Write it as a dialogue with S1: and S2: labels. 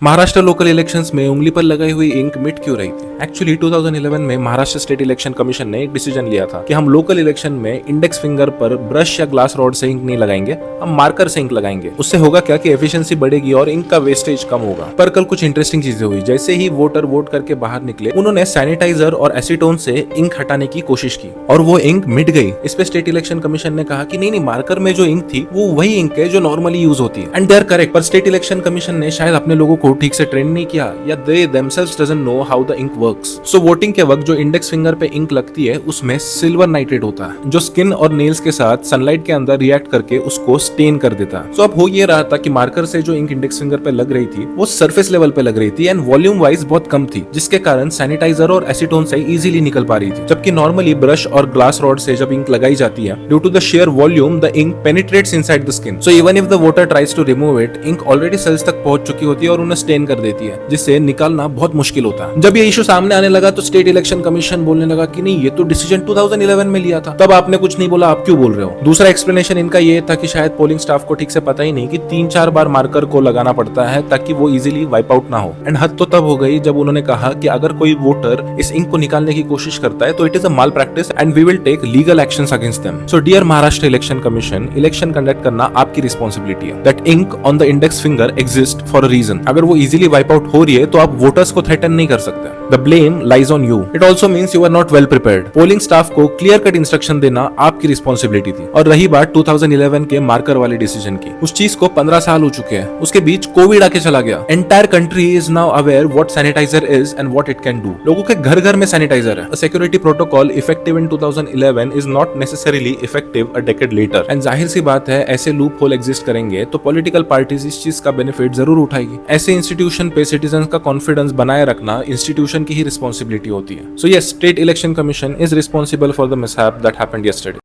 S1: Maharashtra local elections में उंगली पर लगाई हुई इंक मिट क्यों रही थी? एक्चुअली 2011 में महाराष्ट्र स्टेट इलेक्शन कमीशन ने एक डिसीजन लिया था कि हम लोकल इलेक्शन में इंडेक्स फिंगर पर ब्रश या ग्लास रॉड से इंक नहीं लगाएंगे, हम मार्कर से इंक लगाएंगे। उससे होगा क्या कि एफिशिएंसी बढ़ेगी और इंक का वेस्टेज कम होगा। पर कल कुछ इंटरेस्टिंग चीजें हुई। जैसे ही वोटर वोट करके बाहर निकले, उन्होंने सैनिटाइजर और एसीटोन से इंक हटाने की कोशिश की और वो इंक मिट गई। इस पे स्टेट इलेक्शन कमीशन ने कहा कि नहीं, मार्कर में जो इंक थी वो वही इंक है जो नॉर्मली यूज होती है, एंड दे आर करेक्ट। पर स्टेट इलेक्शन कमीशन ने शायद अपने लोगों को ठीक से ट्रेन नहीं किया या they themselves doesn't know how the ink works. So voting के वक्त जो इंडेक्स फिंगर पे इंक लगती है उसमें सिल्वर नाइट्रेट होता है जो स्किन और नेल्स के साथ सनलाइट के अंदर रिएक्ट करके उसको स्टेन कर देता है। सो अब हो ये रहा था कि मार्कर से जो इंक इंडेक्स फिंगर पे लग रही थी वो सरफेस लेवल पे लग रही थी एंड वॉल्यूम वाइज बहुत कम थी, जिसके कारण सैनिटाइजर और एसीटोन से इजीली निकल पा रही थी। जबकि नॉर्मली ब्रश और ग्लास रॉड से जब इंक लगाई जाती है, due to the sheer volume the ink penetrates inside the skin. So even if the voter tries to remove it, ink already cells तक पहुंच चुकी होती है और उन्हें स्टेन कर देती है, जिससे निकालना बहुत मुश्किल होता है। जब ये इशू सामने आने लगा तो स्टेट इलेक्शन कमीशन बोलने लगा कि नहीं, ये तो डिसीजन 2011 में लिया था, तब आपने कुछ नहीं बोला, आप क्यों बोल रहे हो? दूसरा एक्सप्लेनेशन इनका ये था कि शायद पोलिंग स्टाफ को ठीक से पता ही नहीं कि 3-4 बार मार्कर को लगाना पड़ता है ताकि वो इजीली वाइप आउट ना हो। एंड हद तो तब हो गई जब उन्होंने कहा कि अगर कोई वोटर इस इंक को निकालने की कोशिश करता है तो it is a malpractice and we will take legal actions against them. So dear Maharashtra election commission, election conduct करना आपकी रिस्पॉन्सिबिलिटी है। That ink on the index finger exist for a reason. अगर वो इजीली वाइप आउट हो रही है तो आप वोटर्स को थ्रेटन नहीं कर सकते। The blame lies on you. It also means you are not well prepared. Polling staff को क्लियर कट इंस्ट्रक्शन देना आपकी रिस्पॉन्सिबिलिटी थी। और रही बात 2011 के मार्कर वाले डिसीजन की, उस चीज को 15 साल हो चुके हैं। उसके बीच कोविड आके चला गया। Entire country is now aware what sanitiser is and what it can do. लोगों के घर घर में सैनिटाइजर है। Security protocol effective in 2011 is not necessarily effective a decade later. And जाहिर सी बात है, ऐसे लूप होल एग्जिस्ट करेंगे तो पॉलिटिकल पार्टीज इस चीज का बेनिफिट जरूर उठाएगी। ऐसे इंस्टीट्यूशन पे सिटीजन का कॉन्फिडेंस बनाए रखना इंस्टीट्यूशन की ही रिस्पॉन्सिबिलिटी होती है। So yes, state election commission is responsible for the mishap that happened yesterday.